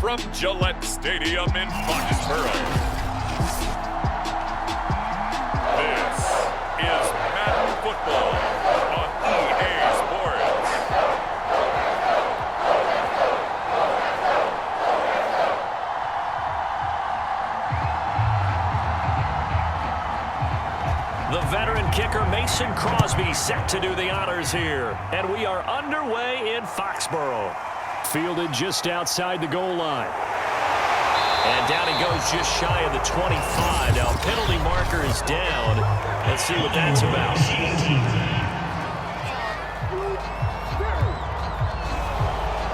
from Gillette Stadium in Foxborough. This is Madden Football on EA Sports. The veteran kicker Mason Crosby set to do the honors here. And we are underway in Foxborough. Fielded just outside the goal line. And down he goes just shy of the 25. Now penalty marker is down. Let's see what that's about.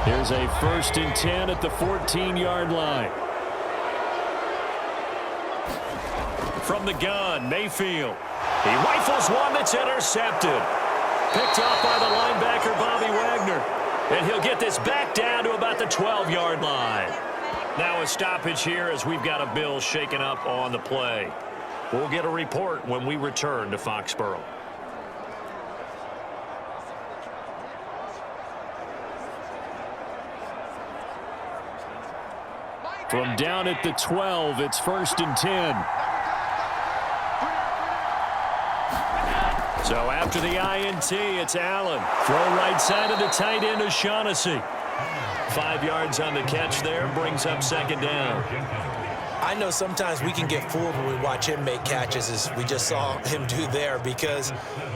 Here's a 1st and 10 at the 14-yard line. From the gun, Mayfield. He rifles one that's intercepted. Picked off by the linebacker, Bobby Wagner. And he'll get this back down to about the 12-yard line. Now a stoppage here as we've got a Bill shaken up on the play. We'll get a report when we return to Foxborough. From down at the 12, it's 1st and 10. So after the INT, it's Allen. Throw right side of the tight end, O'Shaughnessy. 5 yards on the catch there, brings up 2nd down. I know sometimes we can get fooled when we watch him make catches, as we just saw him do there, because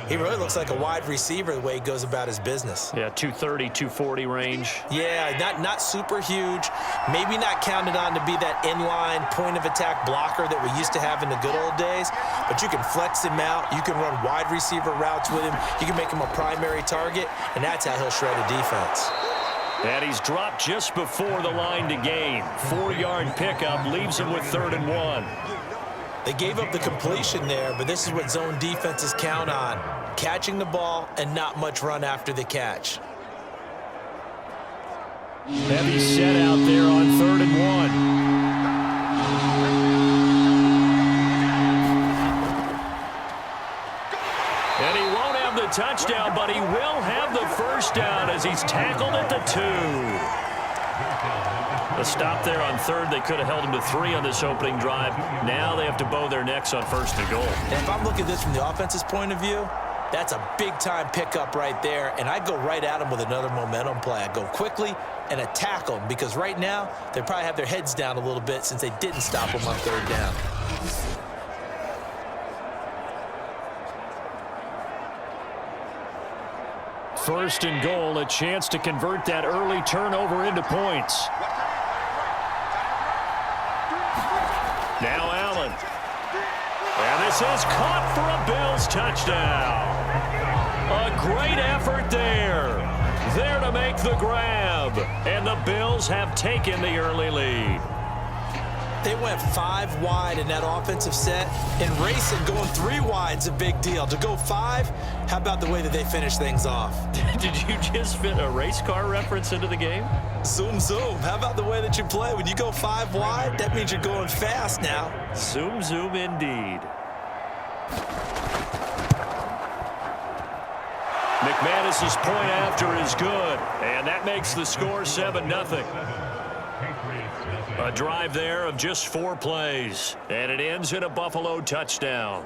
he really looks like a wide receiver the way he goes about his business. Yeah, 230, 240 range. Yeah, not super huge. Maybe not counted on to be that inline point-of-attack blocker that we used to have in the good old days, but you can flex him out. You can run wide receiver routes with him. You can make him a primary target, and that's how he'll shred a defense. And he's dropped just before the line to gain. 4-yard pickup leaves him with 3rd and 1. They gave up the completion there, but this is what zone defenses count on. Catching the ball and not much run after the catch. Heavy set out there on 3rd and 1. And he won't have the touchdown, but he will have the 1st down as he's tackled at the 2. A stop there on 3rd. They could have held him to 3 on this opening drive. Now they have to bow their necks on 1st and goal. And if I'm looking at this from the offense's point of view, that's a big-time pickup right there, and I go right at him with another momentum play. I go quickly and attack them, because right now they probably have their heads down a little bit since they didn't stop him on 3rd down. First and goal, a chance to convert that early turnover into points. Now Allen. And this is caught for a Bills touchdown. A great effort there. There to make the grab. And the Bills have taken the early lead. They went 5 wide in that offensive set, and racing going 3 wide's a big deal. To go 5, how about the way that they finish things off? Did you just fit a race car reference into the game? Zoom, zoom. How about the way that you play? When you go 5 wide, that means you're going fast now. Zoom, zoom indeed. McManus's point after is good, and that makes the score 7-0. A drive there of just 4 plays, and it ends in a Buffalo touchdown.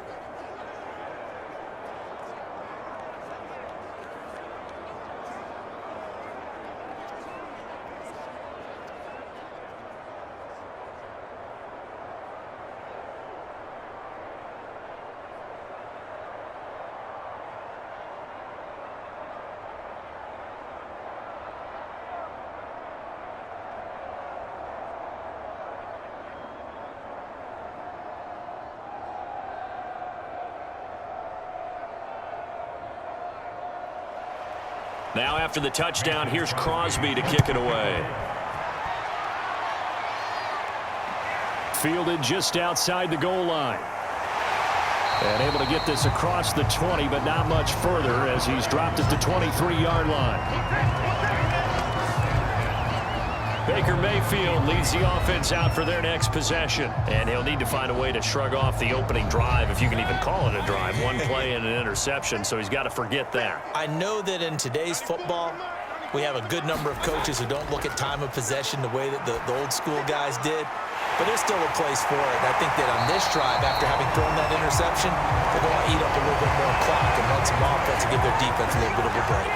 Now after the touchdown, here's Crosby to kick it away. Fielded just outside the goal line. And able to get this across the 20, but not much further as he's dropped at the 23-yard line. Baker Mayfield leads the offense out for their next possession. And he'll need to find a way to shrug off the opening drive, if you can even call it a drive. One play and an interception, so he's got to forget that. I know that in today's football, We have a good number of coaches who don't look at time of possession the way that the old school guys did. But there's still a place for it. And I think that on this drive, after having thrown that interception, they're going to eat up a little bit more clock and run some offense and give their defense a little bit of a break.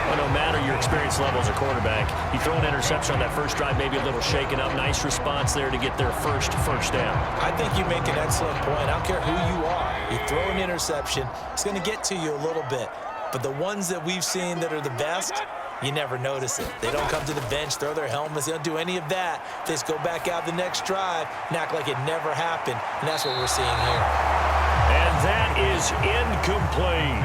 Well, no matter your experience level as a quarterback, you throw an interception on that first drive, maybe a little shaken up. Nice response there to get their first down. I think you make an excellent point. I don't care who you are. You throw an interception, it's going to get to you a little bit. But the ones that we've seen that are the best, you never notice it. They don't come to the bench, throw their helmets. They don't do any of that. They just go back out the next drive and act like it never happened. And that's what we're seeing here. And that is incomplete.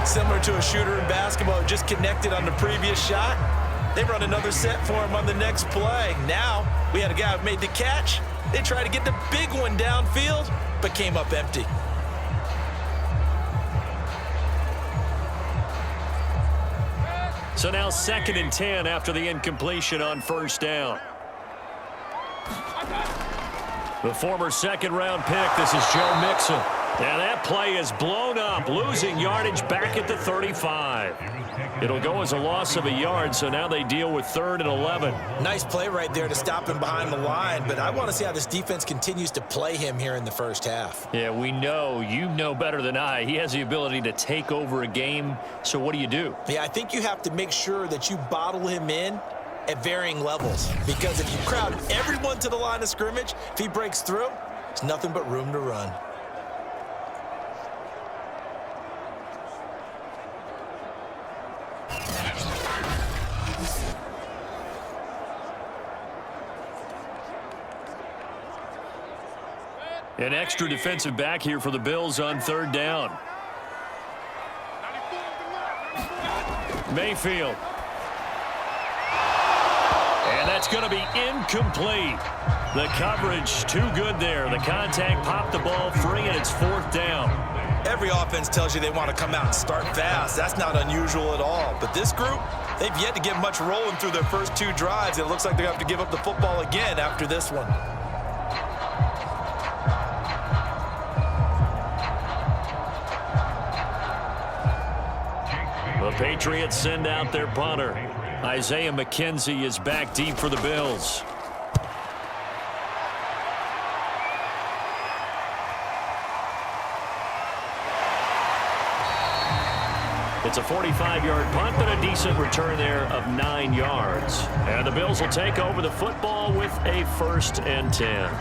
Similar to a shooter in basketball who just connected on the previous shot. They run another set for him on the next play. Now, we had a guy who made the catch. They tried to get the big one downfield, but came up empty. So now 2nd and 10 after the incompletion on first down. The former second-round pick, this is Joe Mixon. And that play is blown up, losing yardage back at the 35. It'll go as a loss of a yard, so now they deal with 3rd and 11. Nice play right there to stop him behind the line, but I want to see how this defense continues to play him here in the first half. Yeah, we know. You know better than I. He has the ability to take over a game, so what do you do? Yeah, I think you have to make sure that you bottle him in at varying levels, because if you crowd everyone to the line of scrimmage, if he breaks through, there's nothing but room to run. An extra defensive back here for the Bills on 3rd down. Mayfield. And that's going to be incomplete. The coverage too good there. The contact popped the ball free, and it's 4th down. Every offense tells you they want to come out and start fast. That's not unusual at all. But this group, they've yet to get much rolling through their first 2 drives. It looks like they're going to have to give up the football again after this one. The Patriots send out their punter. Isaiah McKenzie is back deep for the Bills. It's a 45-yard punt, but a decent return there of 9 yards. And the Bills will take over the football with a 1st and 10.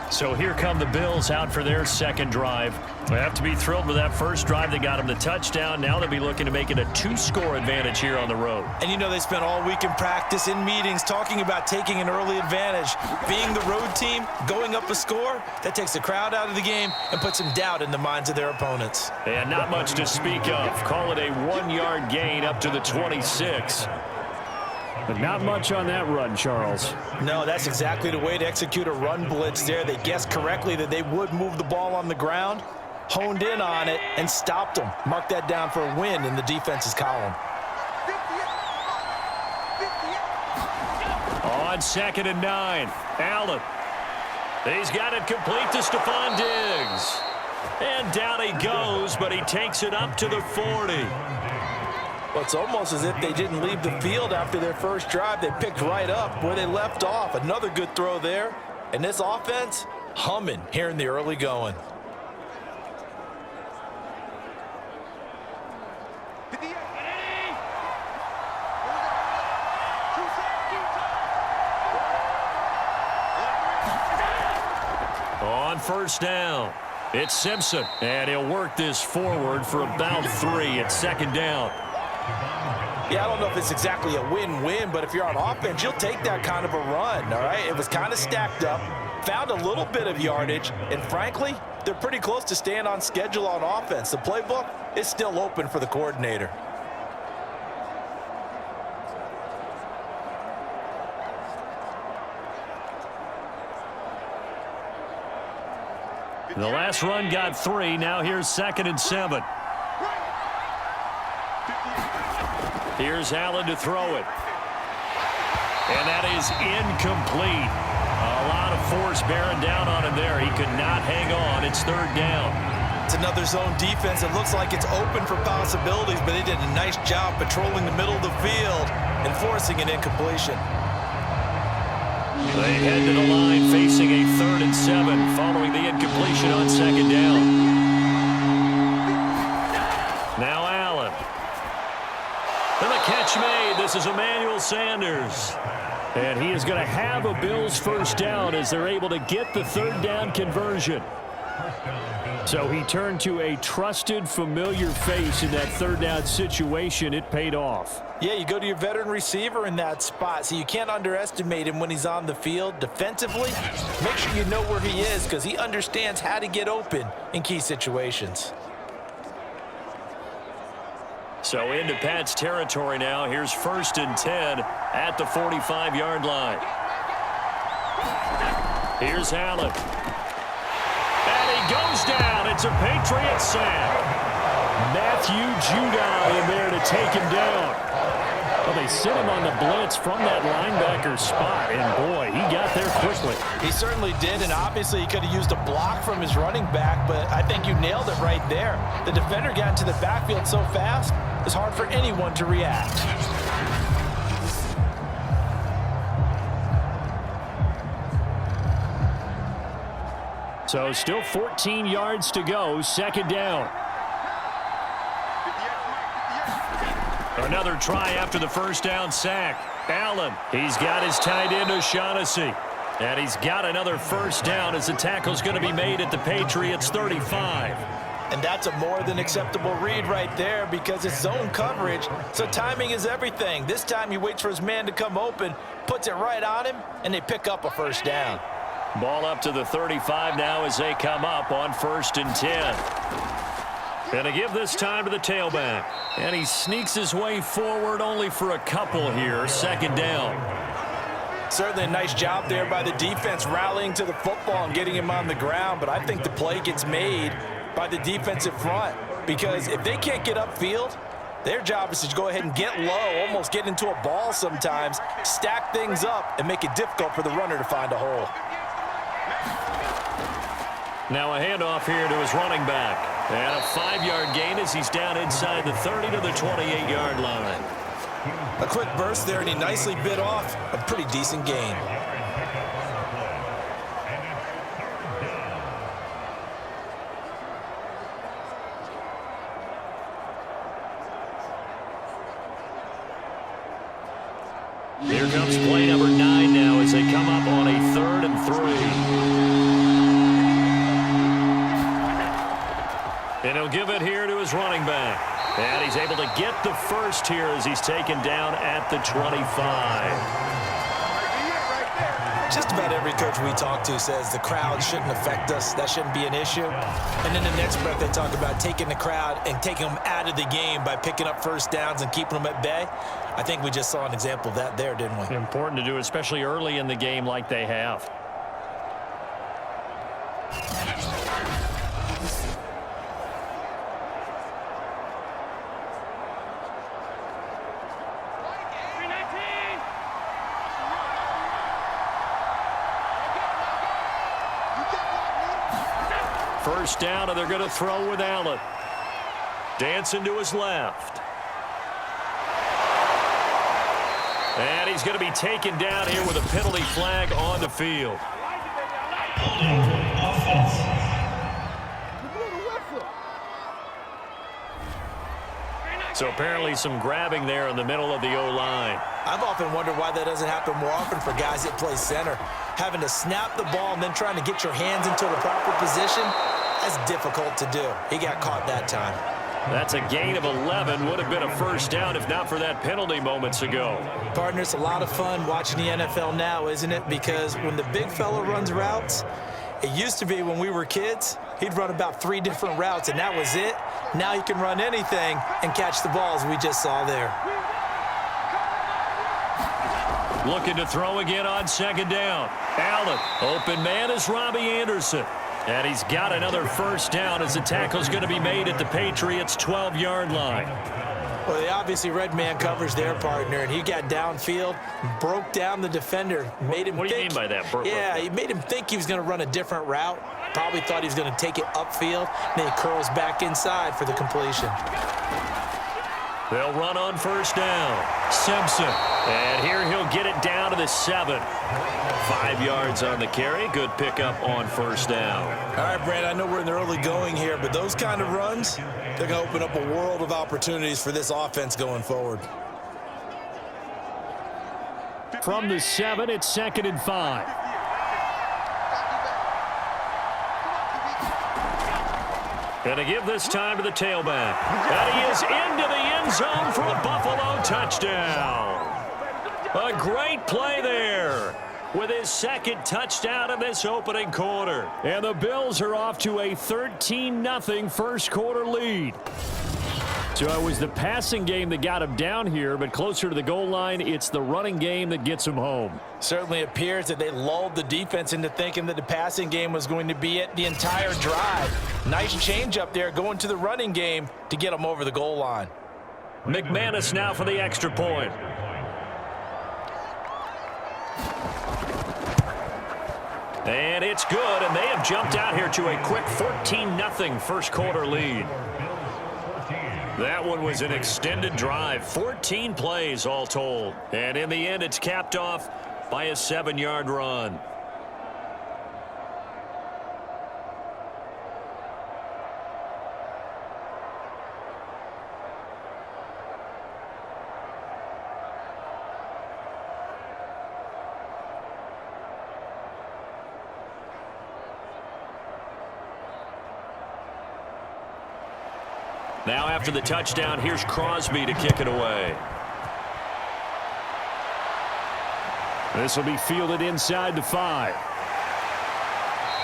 So here come the Bills out for their second drive. They have to be thrilled with that first drive. They got them the touchdown. Now they'll be looking to make it a 2-score advantage here on the road. And you know they spent all week in practice, in meetings, talking about taking an early advantage. Being the road team, going up a score, that takes the crowd out of the game and puts some doubt in the minds of their opponents. And not much to speak of. Call it a 1-yard gain up to the 26. But not much on that run, Charles. No, that's exactly the way to execute a run blitz there. They guessed correctly that they would move the ball on the ground, honed in on it, and stopped them. Mark that down for a win in the defense's column. On 2nd and 9, Allen. He's got it complete to Stephon Diggs. And down he goes, but he takes it up to the 40. Well, it's almost as if they didn't leave the field after their first drive. They picked right up where they left off. Another good throw there. And this offense, humming here in the early going. On 1st down, it's Simpson. And he'll work this forward for about 3 at 2nd down. Yeah, I don't know if it's exactly a win-win, but if you're on offense, you'll take that kind of a run, all right? It was kind of stacked up, found a little bit of yardage, and frankly, they're pretty close to staying on schedule on offense. The playbook is still open for the coordinator. The last run got 3. Now here's 2nd and 7. Here's Allen to throw it. And that is incomplete. A lot of force bearing down on him there. He could not hang on. It's 3rd down. It's another zone defense. It looks like it's open for possibilities, but they did a nice job patrolling the middle of the field and forcing an incompletion. They head to the line facing a 3rd and 7 following the incompletion on 2nd down. Now Allen. And the catch made. This is Emmanuel Sanders. And he is going to have a Bills first down as they're able to get the 3rd down conversion. So he turned to a trusted, familiar face in that 3rd down situation. It paid off. Yeah, you go to your veteran receiver in that spot, so you can't underestimate him when he's on the field. Defensively, make sure you know where he is because he understands how to get open in key situations. So into Pat's territory now. Here's 1st and 10 at the 45-yard line. Here's Allen. And he goes down. It's a Patriots sack. Matthew Judon in there to take him down. Well, they sit him on the blitz from that linebacker spot, and boy, he got there quickly. He certainly did, and obviously he could have used a block from his running back, but I think you nailed it right there. The defender got into the backfield so fast, it's hard for anyone to react. So still 14 yards to go, 2nd down. Another try after the 1st down sack. Allen, he's got his tight end O'Shaughnessy. And he's got another 1st down as the tackle's going to be made at the Patriots 35. And that's a more than acceptable read right there because it's zone coverage, so timing is everything. This time he waits for his man to come open, puts it right on him, and they pick up a 1st down. Ball up to the 35 now as they come up on 1st and 10. And to give this time to the tailback. And he sneaks his way forward only for a couple here. 2nd down. Certainly a nice job there by the defense rallying to the football and getting him on the ground. But I think the play gets made by the defensive front. Because if they can't get upfield, their job is to go ahead and get low, almost get into a ball sometimes, stack things up, and make it difficult for the runner to find a hole. Now a handoff here to his running back. And a 5-yard gain as he's down inside the 30 to the 28-yard line. A quick burst there, and he nicely bit off a pretty decent gain. Here comes play number 9 now as they come up on a 3rd and 3. And he'll give it here to his running back. And he's able to get the first here as he's taken down at the 25. Just about every coach we talk to says the crowd shouldn't affect us. That shouldn't be an issue. And in the next breath, they talk about taking the crowd and taking them out of the game by picking up 1st downs and keeping them at bay. I think we just saw an example of that there, didn't we? Important to do, especially early in the game like they have. First down, and they're going to throw with Allen. Dancing to his left. And he's going to be taken down here with a penalty flag on the field. So apparently some grabbing there in the middle of the O-line. I've often wondered why that doesn't happen more often for guys that play center. Having to snap the ball and then trying to get your hands into the proper position, that's difficult to do. He got caught that time. That's a gain of 11. Would have been a first down if not for that penalty moments ago. Partner, it's a lot of fun watching the NFL now, isn't it? Because when the big fella runs routes, it used to be when we were kids, he'd run about 3 different routes, and that was it. Now he can run anything and catch the balls we just saw there. Looking to throw again on 2nd down. Allen, open man is Robbie Anderson. And he's got another first down as the tackle's going to be made at the Patriots' 12-yard line. Well, they obviously read man coverage their partner, and he got downfield, broke down the defender, made him What do you mean by that? Yeah, he made him think he was going to run a different route, Probably thought he was going to take it upfield, and then he curls back inside for the completion. They'll run on first down. Simpson. And here he'll get it down to the 7. 5 yards on the carry. Good pickup on first down. All right, Brad, I know we're in the early going here, but those kind of runs, they're going to open up a world of opportunities for this offense going forward. From the 7, it's 2nd and 5. And to give this time to the tailback. And he is into the end zone for a Buffalo touchdown. A great play there with his 2nd touchdown in this opening quarter. And the Bills are off to a 13-0 first quarter lead. So it was the passing game that got him down here, but closer to the goal line, it's the running game that gets him home. Certainly appears that they lulled the defense into thinking that the passing game was going to be it the entire drive. Nice change up there going to the running game to get them over the goal line. McManus now for the extra point. And it's good, and they have jumped out here to a quick 14-0 first quarter lead. That one was an extended drive, 14 plays all told. And in the end, it's capped off by a 7-yard run. Now after the touchdown, here's Crosby to kick it away. This will be fielded inside the 5.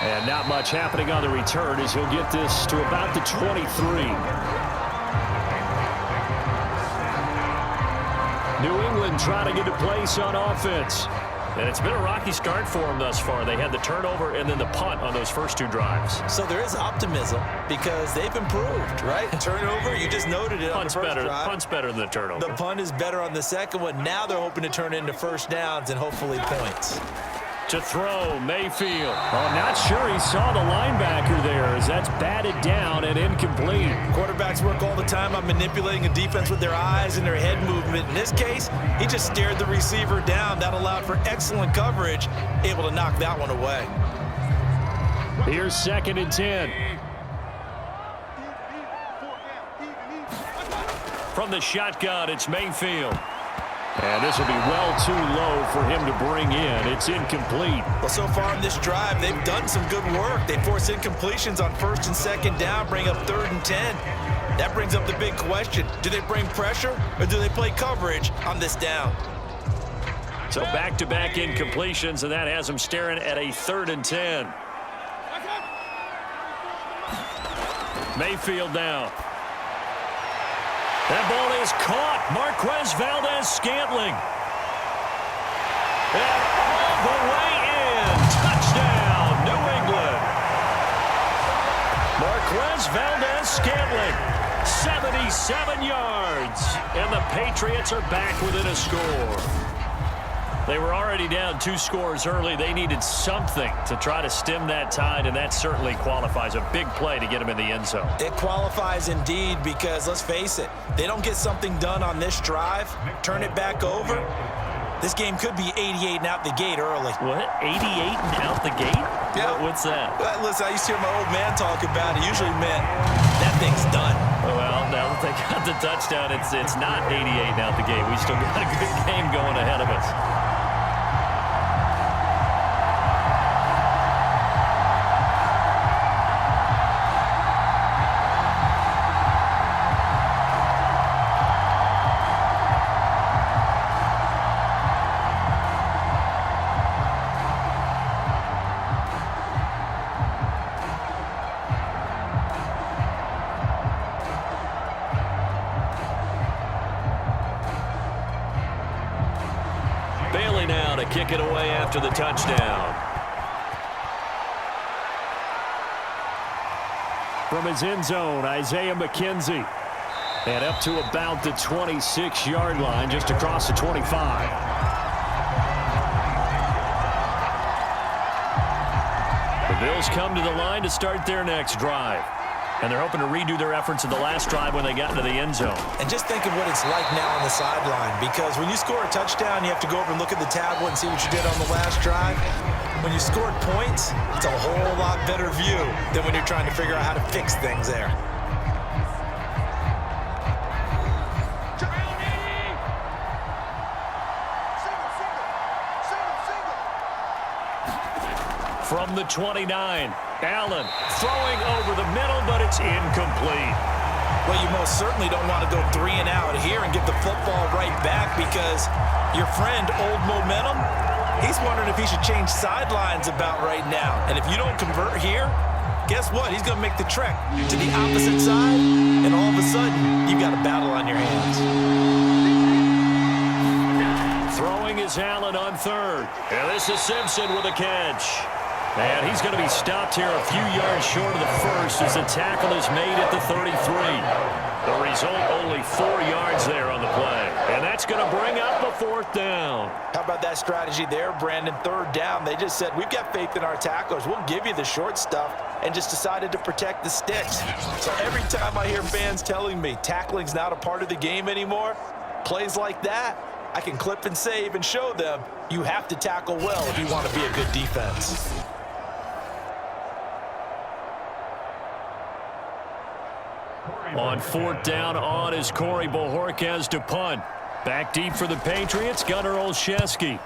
And not much happening on the return as he'll get this to about the 23. New England trying to get a place on offense. And it's been a rocky start for them thus far. They had the turnover and then the punt on those first 2 drives. So there is optimism because they've improved, right? Turnover, you just noted it on the first drive. Punt's better than the turnover. The punt is better on the second one. Now they're hoping to turn it into first downs and hopefully points. To throw, Mayfield. Oh, not sure he saw the linebacker there as that's batted down and incomplete. Quarterbacks work all the time on manipulating a defense with their eyes and their head movement. In this case, he just stared the receiver down. That allowed for excellent coverage, able to knock that one away. Here's 2nd and 10. From the shotgun, it's Mayfield. And this will be well too low for him to bring in. It's incomplete. Well, so far in this drive, they've done some good work. They force incompletions on 1st and 2nd down, bring up 3rd and 10. That brings up the big question. Do they bring pressure or do they play coverage on this down? So back-to-back incompletions, and that has them staring at a 3rd and 10. Mayfield now. That ball is caught. Marquez Valdez-Scantling. And all the way in. Touchdown, New England. Marquez Valdez-Scantling, 77 yards. And the Patriots are back within a score. They were already down 2 scores early. They needed something to try to stem that tide, and that certainly qualifies. A big play to get them in the end zone. It qualifies indeed because, let's face it, they don't get something done on this drive, turn it back over, this game could be 88 and out the gate early. What? 88 and out the gate? Yeah. What's that? Listen, I used to hear my old man talk about it. Usually meant that thing's done. Well, now that they got the touchdown, it's not 88 and out the gate. We still got a good game going ahead of us. Bailey now to kick it away after the touchdown. From his end zone, Isaiah McKenzie. And up to about the 26-yard line, just across the 25. The Bills Eagles come to the line to start their next drive. And they're hoping to redo their efforts in the last drive when they got into the end zone. And just think of what it's like now on the sideline, because when you score a touchdown, you have to go over and look at the tablet and see what you did on the last drive. When you scored points, it's a whole lot better view than when you're trying to figure out how to fix things there. From the 29, Allen throwing over the middle, but it's incomplete. Well, you most certainly don't want to go 3 and out here and get the football right back, because your friend, Old Momentum, he's wondering if he should change sidelines about right now. And if you don't convert here, guess what? He's going to make the trek to the opposite side, and all of a sudden, you've got a battle on your hands. Throwing is Allen on third. And this is Simpson with a catch. And he's going to be stopped here a few yards short of the first as the tackle is made at the 33. The result, only 4 yards there on the play. And that's going to bring up a 4th down. How about that strategy there, Brandon? 3rd down. They just said, we've got faith in our tacklers. We'll give you the short stuff, and just decided to protect the sticks. So every time I hear fans telling me tackling's not a part of the game anymore, plays like that, I can clip and save and show them you have to tackle well if you want to be a good defense. On 4th down, on is Corey Bojorquez to punt. Back deep for the Patriots, Gunnar Olszewski.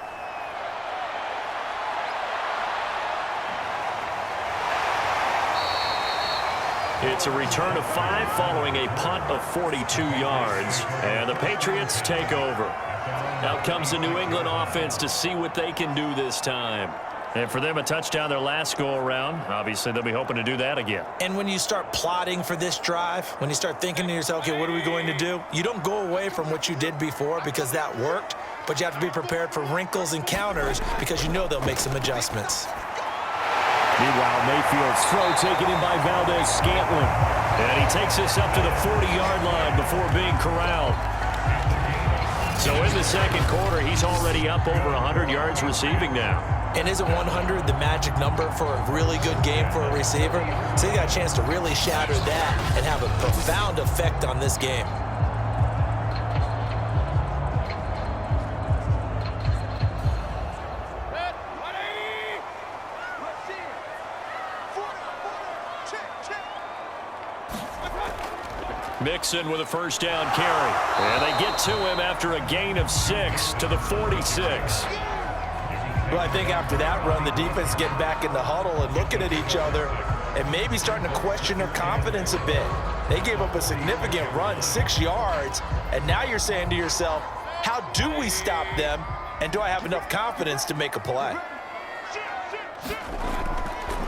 It's a return of 5 following a punt of 42 yards. And the Patriots take over. Out comes the New England offense to see what they can do this time. And for them, a touchdown their last go-around. Obviously, they'll be hoping to do that again. And when you start plotting for this drive, when you start thinking to yourself, okay, what are we going to do? You don't go away from what you did before because that worked, but you have to be prepared for wrinkles and counters because you know they'll make some adjustments. Meanwhile, Mayfield's throw taken in by Valdez-Scantling. And he takes this up to the 40-yard line before being corralled. So in the second quarter, he's already up over 100 yards receiving now. And isn't 100 the magic number for a really good game for a receiver? So you got a chance to really shatter that and have a profound effect on this game. Mixon with a 1st down carry. And they get to him after a gain of 6 to the 46. Well, I think after that run, the defense getting back in the huddle and looking at each other and maybe starting to question their confidence a bit. They gave up a significant run, 6 yards, and now you're saying to yourself, how do we stop them, and do I have enough confidence to make a play?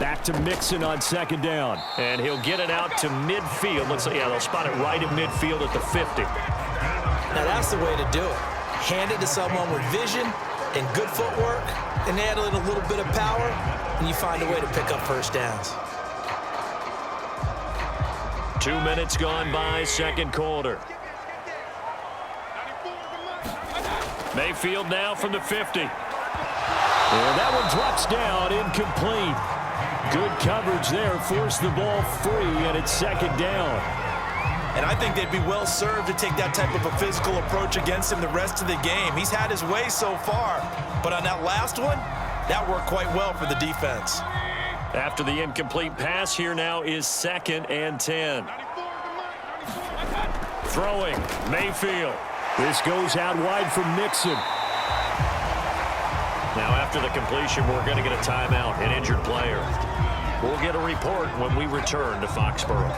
Back to Mixon on 2nd down, and he'll get it out to midfield. Looks like, yeah, they'll spot it right at midfield at the 50. Now, that's the way to do it. Hand it to someone with vision and good footwork, and add in a little bit of power, and you find a way to pick up 1st downs. 2 minutes gone by, second quarter. Mayfield now from the 50. And that one drops down, incomplete. Good coverage there, forced the ball free, and it's 2nd down. And I think they'd be well served to take that type of a physical approach against him the rest of the game. He's had his way so far, but on that last one, that worked quite well for the defense. After the incomplete pass, here now is 2nd and 10. Throwing, Mayfield. This goes out wide for Mixon. Now after the completion, we're going to get a timeout, an injured player. We'll get a report when we return to Foxborough.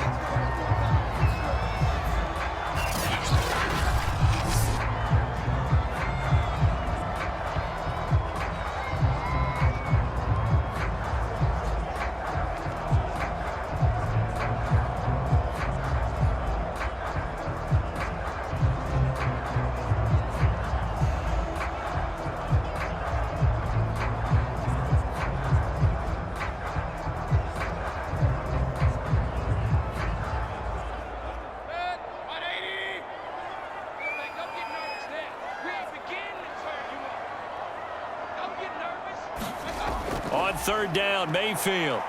On 3rd down, Mayfield.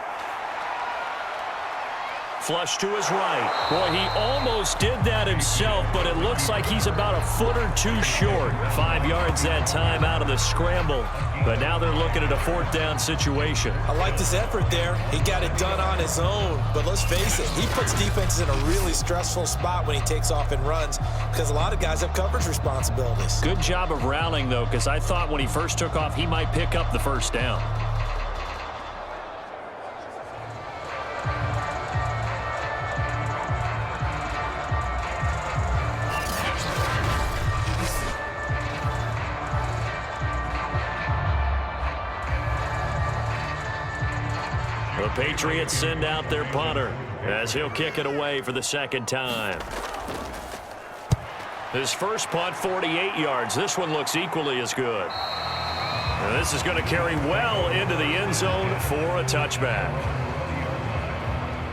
Flush to his right. Boy, he almost did that himself, but it looks like he's about a foot or two short. 5 yards that time out of the scramble. But now they're looking at a 4th down situation. I like this effort there. He got it done on his own. But let's face it, he puts defenses in a really stressful spot when he takes off and runs because a lot of guys have coverage responsibilities. Good job of rallying, though, because I thought when he first took off, he might pick up the 1st down. The Patriots send out their punter as he'll kick it away for the 2nd time. His first punt, 48 yards. This one looks equally as good. And this is going to carry well into the end zone for a touchback.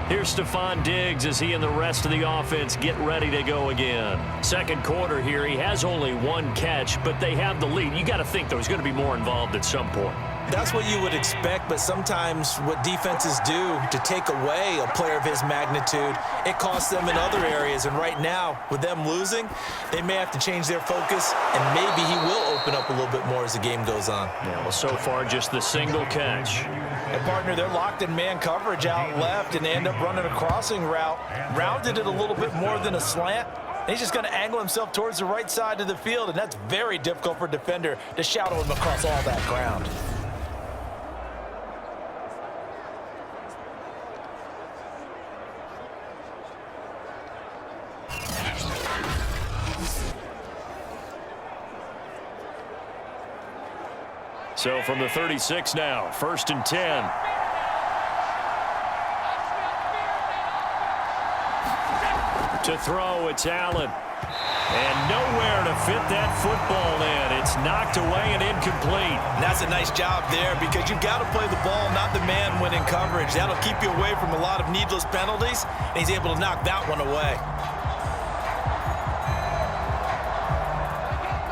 Here's Stephon Diggs as he and the rest of the offense get ready to go again. 2nd quarter here, he has only 1 catch, but they have the lead. You got to think, though, he's going to be more involved at some point. That's what you would expect, but sometimes what defenses do to take away a player of his magnitude, it costs them in other areas. And right now, with them losing, they may have to change their focus, and maybe he will open up a little bit more as the game goes on. Yeah, well, so far, just the single catch. And, partner, they're locked in man coverage out left, and they end up running a crossing route. Rounded it a little bit more than a slant. He's just going to angle himself towards the right side of the field, and that's very difficult for a defender to shadow him across all that ground. So from the 36 now, 1st and 10. To throw, it's Allen. And nowhere to fit that football in. It's knocked away and incomplete. And that's a nice job there because you've got to play the ball, not the man when in coverage. That'll keep you away from a lot of needless penalties, and he's able to knock that one away.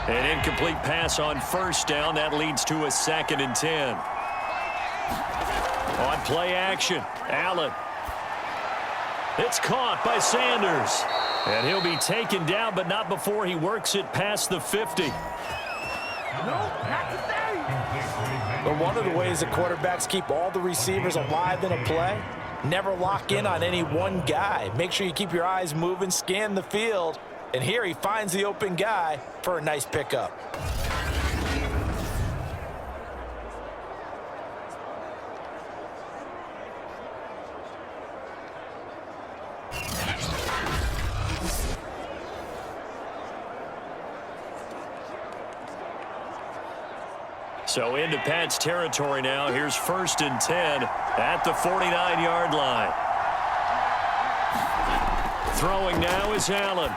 An incomplete pass on 1st down. That leads to a 2nd and 10. On play action, Allen. It's caught by Sanders. And he'll be taken down, but not before he works it past the 50. But one of the ways the quarterbacks keep all the receivers alive in a play, never lock in on any one guy. Make sure you keep your eyes moving, scan the field. And here he finds the open guy for a nice pickup. So into Pat's territory now. Here's 1st and 10 at the 49-yard line. Throwing now is Allen.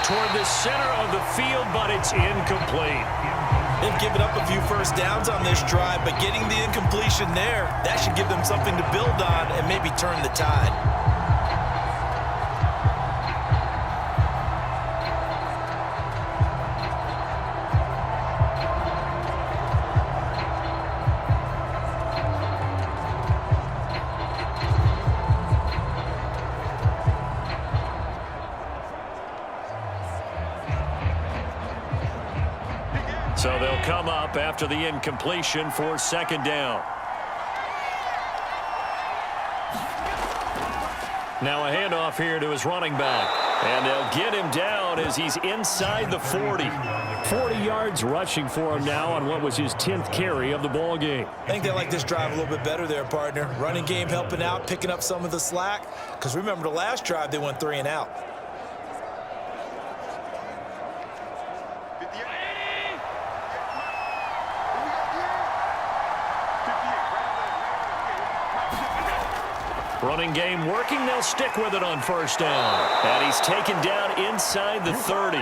Toward the center of the field, but it's incomplete. They've given up a few 1st downs on this drive, but getting the incompletion there, that should give them something to build on and maybe turn the tide. So they'll come up after the incompletion for 2nd down. Now a handoff here to his running back. And they'll get him down as he's inside the 40. 40 yards rushing for him now on what was his 10th carry of the ball game. I think they like this drive a little bit better there, partner. Running game helping out, picking up some of the slack. Because remember the last drive, they went 3 and out. Running game working. They'll stick with it on 1st down. And he's taken down inside the 30.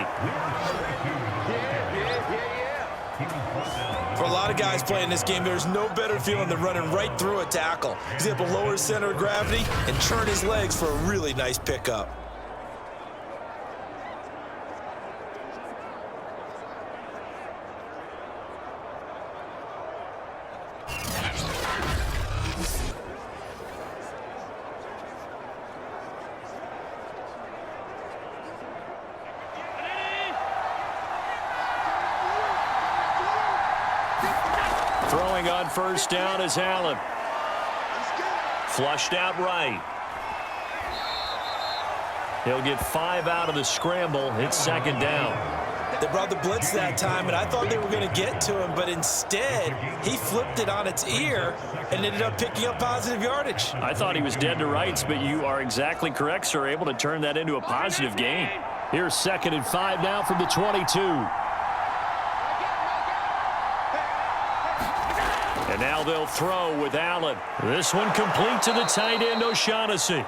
For a lot of guys playing this game, there's no better feeling than running right through a tackle. He's able to lower his center of gravity and turn his legs for a really nice pickup. throwing on first down is Allen. Flushed out right. He'll get 5 out of the scramble. It's second down. They brought the blitz that time, and I thought they were going to get to him, but instead, he flipped it on its ear and ended up picking up positive yardage. I thought he was dead to rights, but you are exactly correct, sir. Able to turn that into a positive gain. Here's 2nd and 5 now from the 22. And now they'll throw with Allen. This one complete to the tight end, O'Shaughnessy.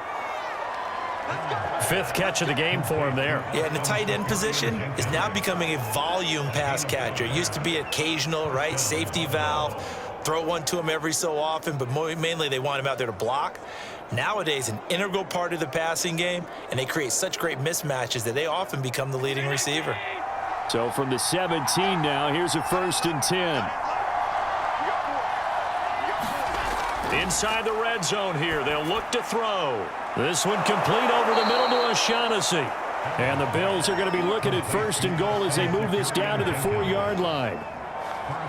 5th catch of the game for him there. Yeah, and the tight end position is now becoming a volume pass catcher. It used to be occasional, right? Safety valve. Throw one to him every so often, but mainly they want him out there to block. Nowadays, an integral part of the passing game, and they create such great mismatches that they often become the leading receiver. So from the 17 now, here's a 1st and 10. Inside the red zone here, they'll look to throw. This one complete over the middle to O'Shaughnessy. And the Bills are going to be looking at 1st and goal as they move this down to the 4-yard line.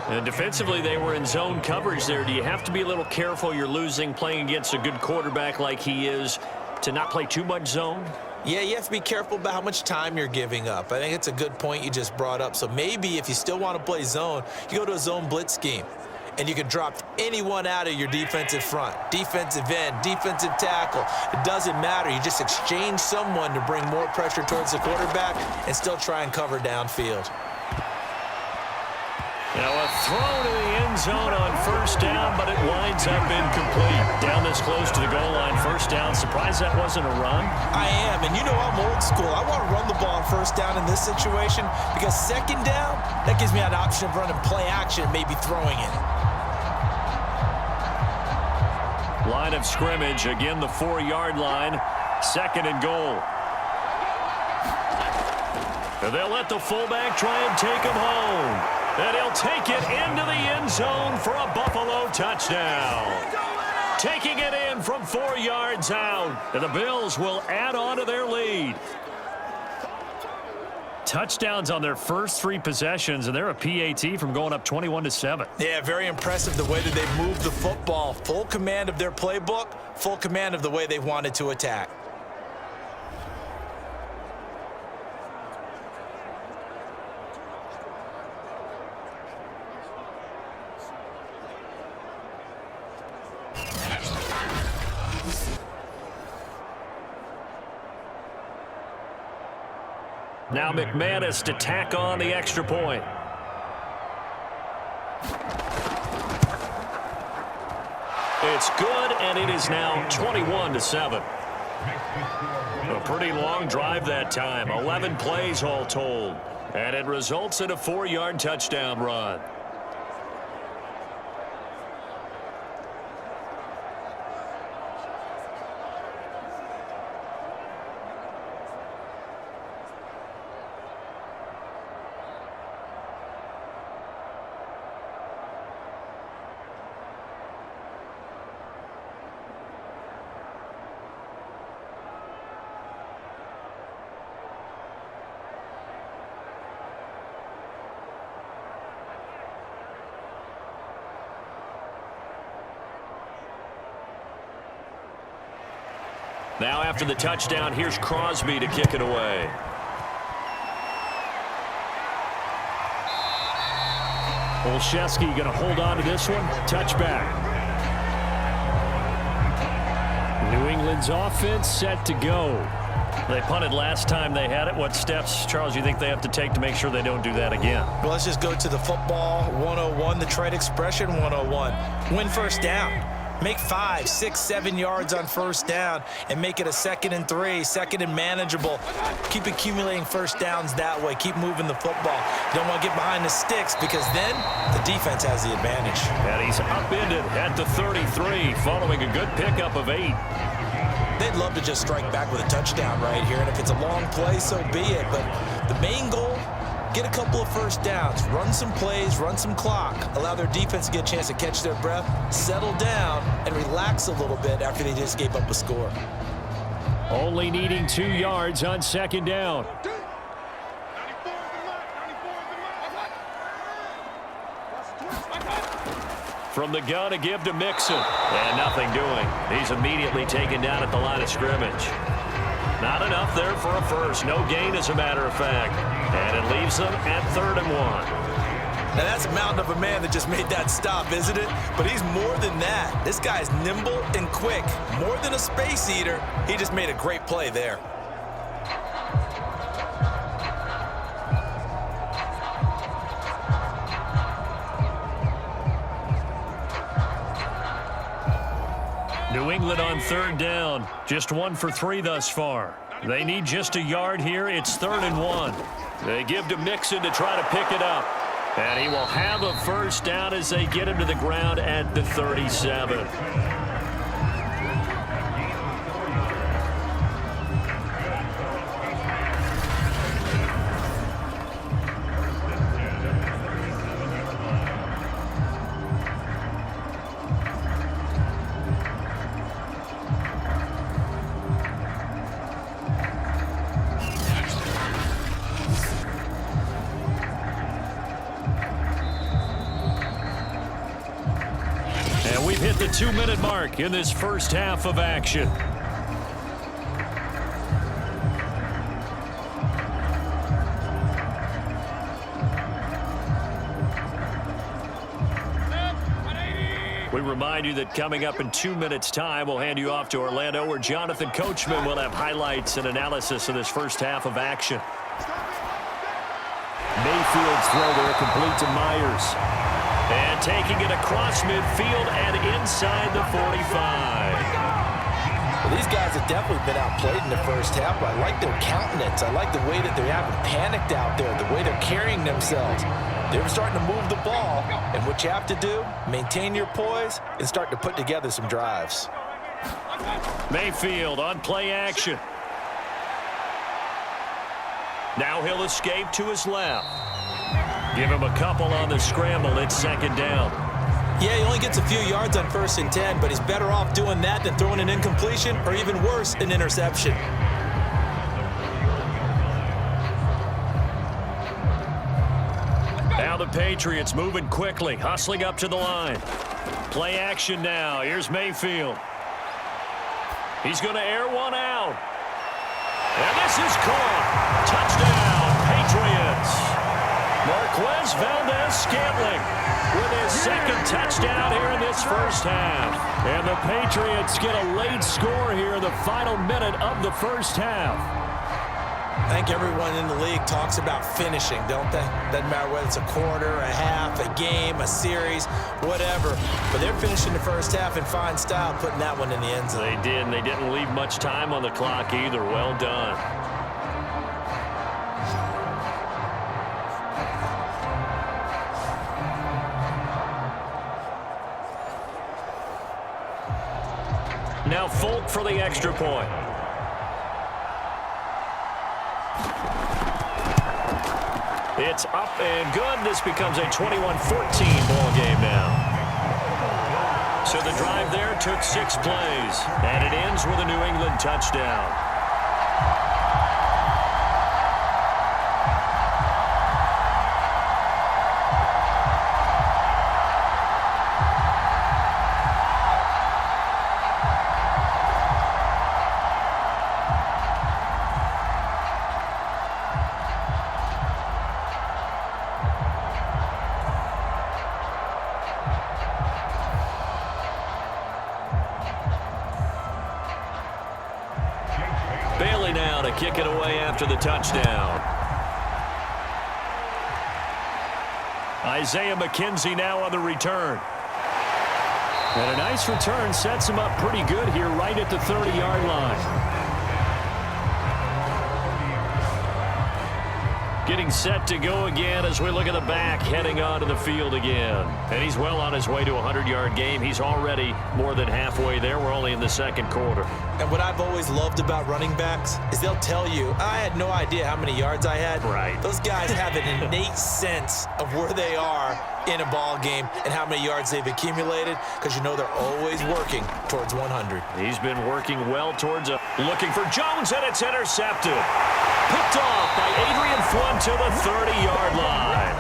And defensively, they were in zone coverage there. Do you have to be a little careful? You're losing, playing against a good quarterback like he is, to not play too much zone? Yeah, you have to be careful about how much time you're giving up. I think it's a good point you just brought up. So maybe if you still want to play zone, you go to a zone blitz scheme. And you can drop anyone out of your defensive front, defensive end, defensive tackle. It doesn't matter. You just exchange someone to bring more pressure towards the quarterback and still try and cover downfield. Now a throw to the end zone on 1st down, but it winds up incomplete. Down this close to the goal line, 1st down. Surprised that wasn't a run? I am, and you know I'm old school. I want to run the ball on 1st down in this situation because 2nd down, that gives me an option of running play action and maybe throwing it. Line of scrimmage, again the 4-yard line, 2nd and goal. And they'll let the fullback try and take him home. And he'll take it into the end zone for a Buffalo touchdown. Taking it in from 4 yards out. And the Bills will add on to their lead. Touchdowns on their first 3 possessions, and they're a PAT from going up 21-7. Yeah, very impressive the way that they moved the football. Full command of their playbook, full command of the way they wanted to attack. Now McManus to tack on the extra point. It's good, and it is now 21-7. A pretty long drive that time, 11 plays all told. And it results in a 4-yard touchdown run. Now after the touchdown, here's Crosby to kick it away. Olszewski going to hold on to this one. Touchback. New England's offense set to go. They punted last time they had it. What steps, Charles, you think they have to take to make sure they don't do that again? Well, let's just go to the football 101, the trade expression 101. Win 1st down. Make 5, 6, 7 yards on 1st down and make it a 2nd and 3, 2nd and manageable. Keep accumulating 1st downs that way. Keep moving the football. You don't want to get behind the sticks because then the defense has the advantage. And he's upended at the 33 following a good pickup of 8. They'd love to just strike back with a touchdown right here, and if it's a long play, so be it. But the main goal, get a couple of 1st downs, run some plays, run some clock, allow their defense to get a chance to catch their breath, settle down, and relax a little bit after they just gave up a score. Only needing 2 yards on 2nd down. From the gun to give to Mixon. And nothing doing. He's immediately taken down at the line of scrimmage. Not enough there for a first. No gain, as a matter of fact. And it leaves them at 3rd and 1. Now, that's a mountain of a man that just made that stop, isn't it? But he's more than that. This guy's nimble and quick. More than a space eater. He just made a great play there. New England on 3rd down. Just 1 for 3 thus far. They need just a yard here. It's 3rd and 1. They give to Mixon to try to pick it up. And he will have a first down as they get him to the ground at the 37. We've hit the 2-minute mark in this first half of action. We remind you that coming up in 2 minutes' time, we'll hand you off to Orlando, where Jonathan Coachman will have highlights and analysis of this first half of action. Mayfield's throw there complete to Myers. And taking it across midfield and inside the 45. Well, these guys have definitely been outplayed in the first half, but I like their countenance. I like the way that they haven't panicked out there, the way they're carrying themselves. They're starting to move the ball, and what you have to do, maintain your poise and start to put together some drives. Mayfield on play action. Now he'll escape to his left. Give him a couple on the scramble. It's 2nd down. Yeah, he only gets a few yards on 1st and 10, but he's better off doing that than throwing an incompletion or even worse, an interception. Now the Patriots moving quickly, hustling up to the line. Play action now. Here's Mayfield. He's going to air one out. And this is caught. Touchdown, Patriots. Marquez Valdez-Scantling with his 2nd touchdown here in this first half. And the Patriots get a late score here in the final minute of the first half. I think everyone in the league talks about finishing, don't they? Doesn't matter whether it's a quarter, a half, a game, a series, whatever. But they're finishing the first half in fine style, putting that one in the end zone. They did, and they didn't leave much time on the clock either. Well done. Now Folk for the extra point. It's up and good. This becomes a 21-14 ball game now. So the drive there took 6 plays, and it ends with a New England touchdown. Bailey now to kick it away after the touchdown. Isaiah McKenzie now on the return. And a nice return sets him up pretty good here right at the 30-yard line. Getting set to go again as we look at the back, heading onto the field again. And he's well on his way to a 100-yard game. He's already more than halfway there. We're only in the second quarter. And what I've always loved about running backs is they'll tell you, I had no idea how many yards I had. Right. Those guys have an innate sense of where they are in a ball game and how many yards they've accumulated, because you know they're always working towards 100. He's been working well towards a... Looking for Jones, and it's intercepted. Picked off by Adrian Flynn to the 30-yard line.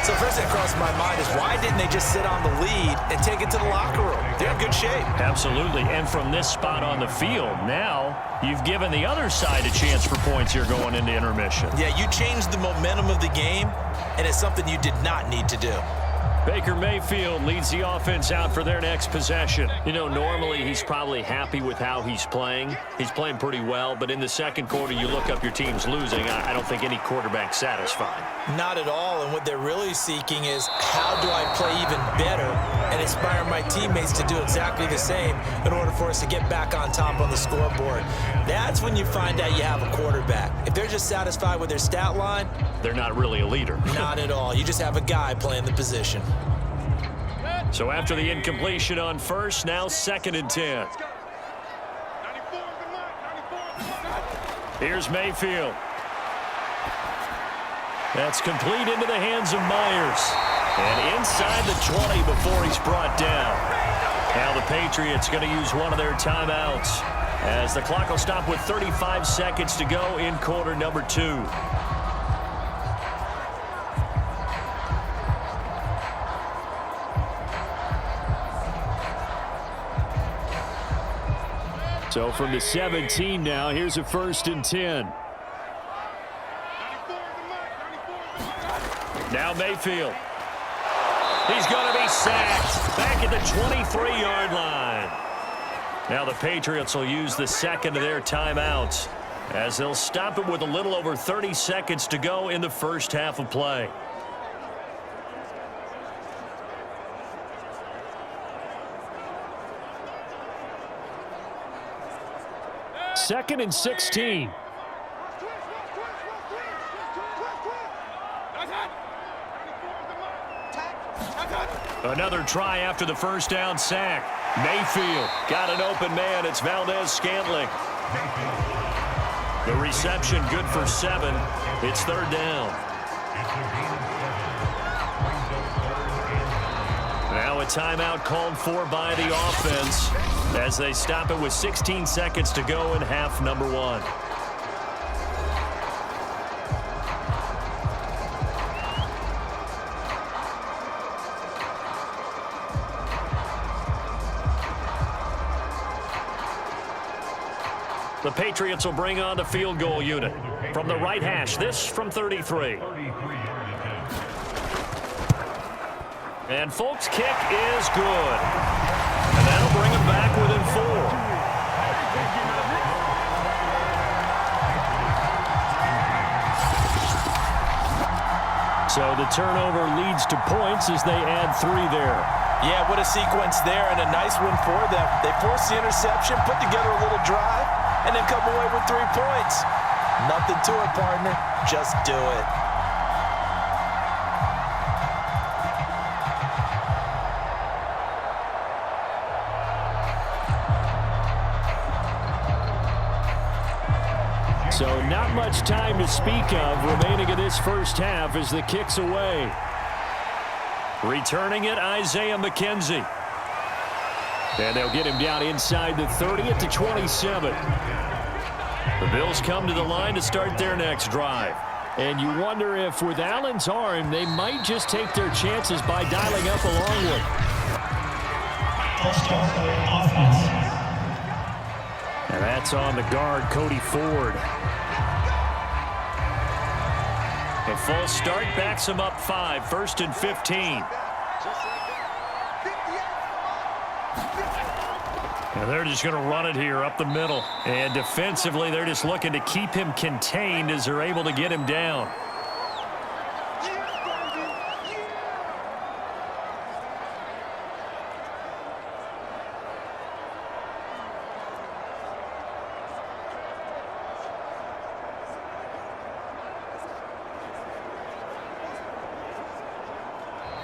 So first thing that crossed my mind is why didn't they just sit on the lead and take it to the locker room? They're in good shape. Absolutely. And from this spot on the field, now you've given the other side a chance for points here going into intermission. Yeah, you changed the momentum of the game, and it's something you did not need to do. Baker Mayfield leads the offense out for their next possession. You know, normally he's probably happy with how he's playing. He's playing pretty well, but in the second quarter, you look up your team's losing. I don't think any quarterback's satisfied. Not at all, and what they're really seeking is how do I play even better and inspire my teammates to do exactly the same in order for us to get back on top on the scoreboard. That's when you find out you have a quarterback. If they're just satisfied with their stat line, they're not really a leader. Not at all. You just have a guy playing the position. So after the incompletion on first, now 2nd and 10. Here's Mayfield. That's complete into the hands of Myers. And inside the 20 before he's brought down. Now the Patriots going to use one of their timeouts as the clock will stop with 35 seconds to go in quarter number 2. So from the 17 now, here's a 1st and 10. Now Mayfield. He's going to be sacked back at the 23-yard line. Now the Patriots will use the second of their timeouts as they'll stop it with a little over 30 seconds to go in the first half of play. Second and 16. Another try after the first down sack. Mayfield got an open man. It's Valdez-Scantling. The reception good for 7. It's 3rd down. Now a timeout called for by the offense as they stop it with 16 seconds to go in half number 1. The Patriots will bring on the field goal unit. From the right hash, this from 33. And Folk's kick is good. And that'll bring him back within 4. So the turnover leads to points as they add 3 there. Yeah, what a sequence there, and a nice one for them. They forced the interception, put together a little drive, and then come away with 3 points. Nothing to it, partner. Just do it. So not much time to speak of remaining in this first half as the kick's away. Returning it, Isaiah McKenzie. And they'll get him down inside the 30 at the 27. The Bills come to the line to start their next drive. And you wonder if with Allen's arm, they might just take their chances by dialing up a long one. And that's on the guard, Cody Ford. A full start backs him up 5, 1st and 15. And they're just going to run it here up the middle. And defensively, they're just looking to keep him contained as they're able to get him down.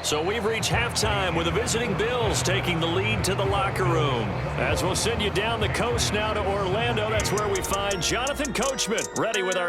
So we've reached halftime with the visiting Bills taking the lead to the locker room. As we'll send you down the coast now to Orlando, that's where we find Jonathan Coachman ready with our